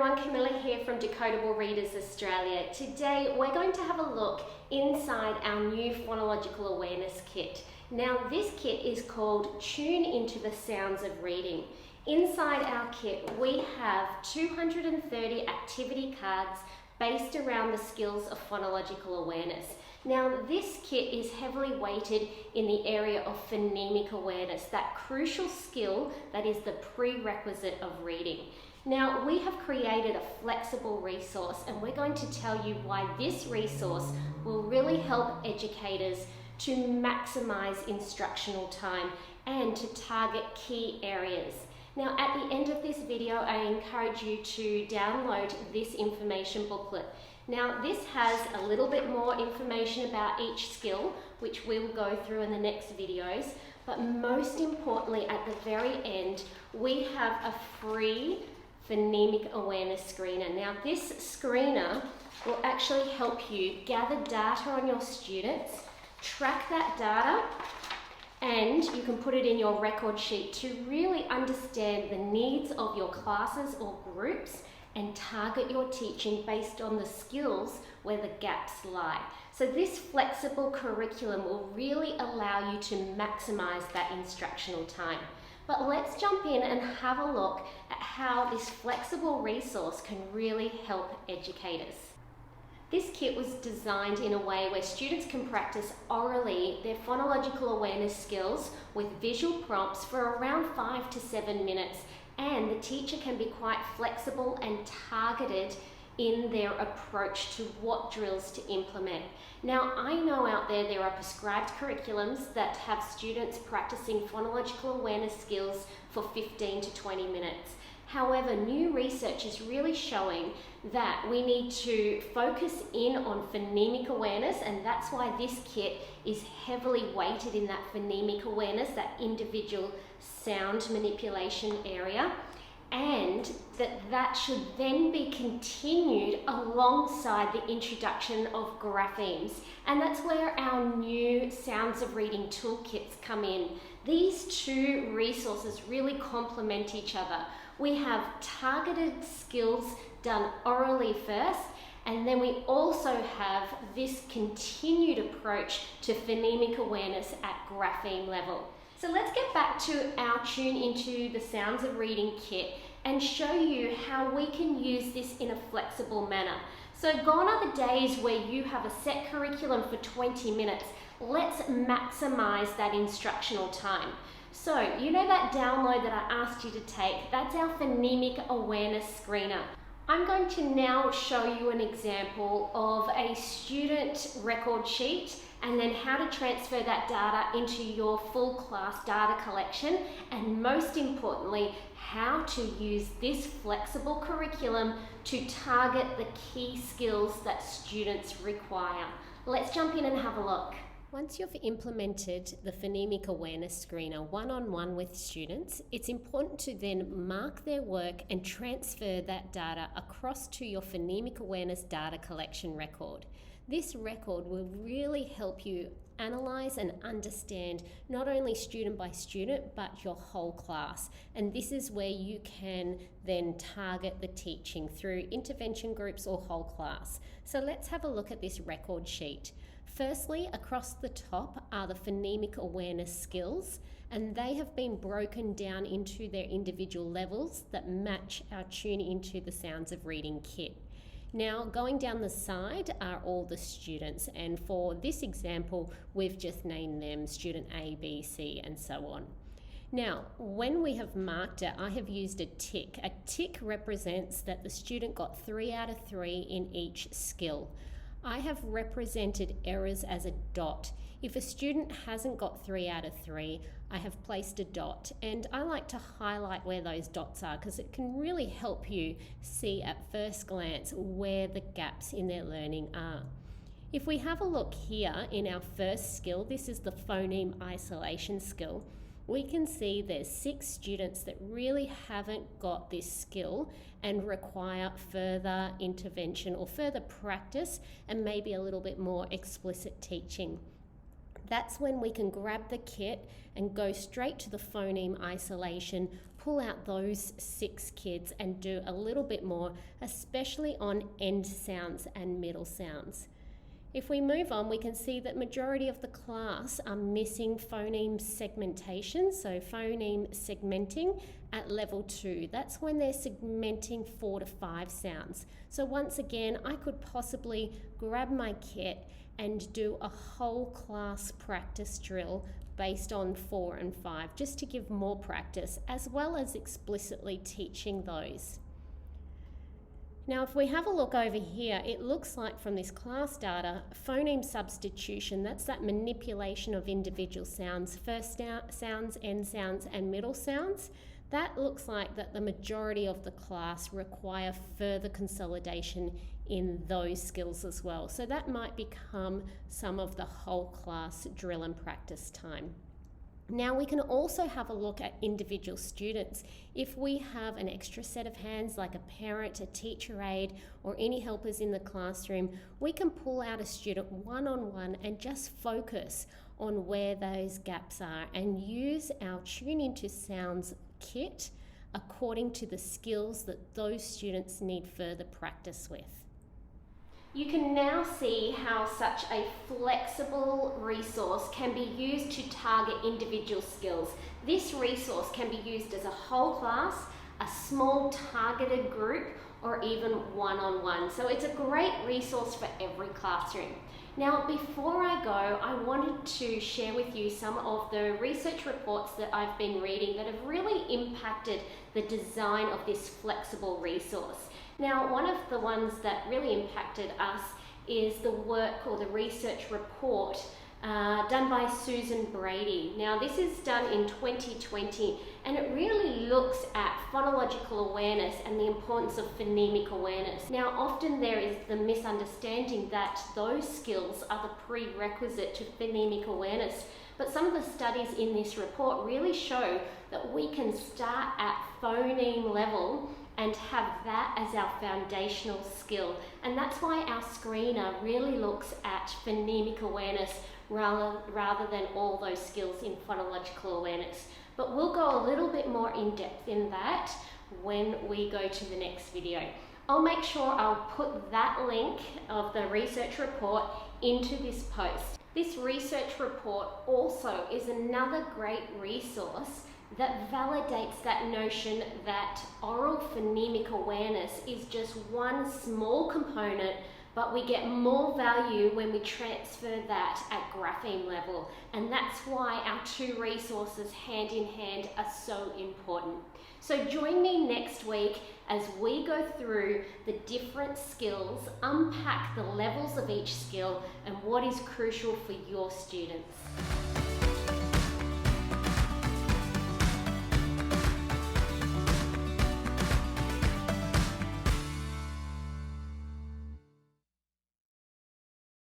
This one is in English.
everyone, Camilla here from Decodable Readers Australia. Today we're going to have a look inside our new Phonological Awareness kit. Now this kit is called Tune into the Sounds of Reading. Inside our kit we have 230 activity cards based around the skills of phonological awareness. Now this kit is heavily weighted in the area of phonemic awareness, that crucial skill that is the prerequisite of reading. Now we have created a flexible resource and we're going to tell you why this resource will really help educators to maximize instructional time and to target key areas. Now at the end of this video I encourage you to download this information booklet. Now this has a little bit more information about each skill, which we will go through in the next videos, but most importantly at the very end we have a free Phonemic Awareness screener. Now this screener will actually help you gather data on your students, track that data, and you can put it in your record sheet to really understand the needs of your classes or groups and target your teaching based on the skills where the gaps lie. So this flexible curriculum will really allow you to maximize that instructional time. But let's jump in and have a look at how this flexible resource can really help educators. This kit was designed in a way where students can practice orally their phonological awareness skills with visual prompts for around 5 to 7 minutes, and the teacher can be quite flexible and targeted in their approach to what drills to implement. Now I know out there are prescribed curriculums that have students practicing phonological awareness skills for 15 to 20 minutes. However, new research is really showing that we need to focus in on phonemic awareness, and that's why this kit is heavily weighted in that phonemic awareness, that individual sound manipulation area, and that should then be continued alongside the introduction of graphemes. And that's where our new Sounds of Reading toolkits come in. These two resources really complement each other. We have targeted skills done orally first, and then we also have this continued approach to phonemic awareness at grapheme level. So let's get back to our Tune into the Sounds of Reading kit and show you how we can use this in a flexible manner. So gone are the days where you have a set curriculum for 20 minutes. Let's maximize that instructional time. So you know that download that I asked you to take, that's our Phonemic Awareness screener. I'm going to now show you an example of a student record sheet and then how to transfer that data into your full class data collection, and most importantly, how to use this flexible curriculum to target the key skills that students require. Let's jump in and have a look. Once you've implemented the Phonemic Awareness screener one-on-one with students, it's important to then mark their work and transfer that data across to your Phonemic Awareness data collection record. This record will really help you analyze and understand not only student by student but your whole class, and this is where you can then target the teaching through intervention groups or whole class. So let's have a look at this record sheet. Firstly, across the top are the phonemic awareness skills, and they have been broken down into their individual levels that match our Tune into the Sounds of Reading kit. Now, going down the side are all the students, and for this example, we've just named them student A, B, C, and so on. Now, when we have marked it, I have used a tick. A tick represents that the student got 3 out of 3 in each skill. I have represented errors as a dot. If a student hasn't got 3 out of 3, I have placed a dot, and I like to highlight where those dots are because it can really help you see at first glance where the gaps in their learning are. If we have a look here in our first skill, this is the phoneme isolation skill, we can see there's 6 students that really haven't got this skill and require further intervention or further practice and maybe a little bit more explicit teaching. That's when we can grab the kit and go straight to the phoneme isolation, pull out those 6 kids and do a little bit more, especially on end sounds and middle sounds. If we move on, we can see that majority of the class are missing phoneme segmentation, so phoneme segmenting at level 2. That's when they're segmenting 4 to 5 sounds. So once again, I could possibly grab my kit and do a whole class practice drill based on 4 and 5, just to give more practice, as well as explicitly teaching those. Now, if we have a look over here, it looks like from this class data, phoneme substitution, that's that manipulation of individual sounds, first sounds, end sounds, and middle sounds. That looks like that the majority of the class require further consolidation in those skills as well. So that might become some of the whole class drill and practice time. Now we can also have a look at individual students. If we have an extra set of hands like a parent, a teacher aide, or any helpers in the classroom, we can pull out a student one-on-one and just focus on where those gaps are and use our Tune Into Sounds kit according to the skills that those students need further practice with. You can now see how such a flexible resource can be used to target individual skills. This resource can be used as a whole class, a small targeted group, or even one-on-one. So it's a great resource for every classroom. Now, before I go, I wanted to share with you some of the research reports that I've been reading that have really impacted the design of this flexible resource. Now, one of the ones that really impacted us is the work or the research report done by Susan Brady. Now, this is done in 2020, and it really looks at phonological awareness and the importance of phonemic awareness. Now, often there is the misunderstanding that those skills are the prerequisite to phonemic awareness, but some of the studies in this report really show that we can start at phoneme level and have that as our foundational skill. And that's why our screener really looks at phonemic awareness rather than all those skills in phonological awareness. But we'll go a little bit more in depth in that when we go to the next video. I'll make sure I'll put that link of the research report into this post. This research report also is another great resource that validates that notion that oral phonemic awareness is just one small component, but we get more value when we transfer that at grapheme level. And that's why our 2 resources hand in hand are so important. So join me next week as we go through the different skills, unpack the levels of each skill, and what is crucial for your students.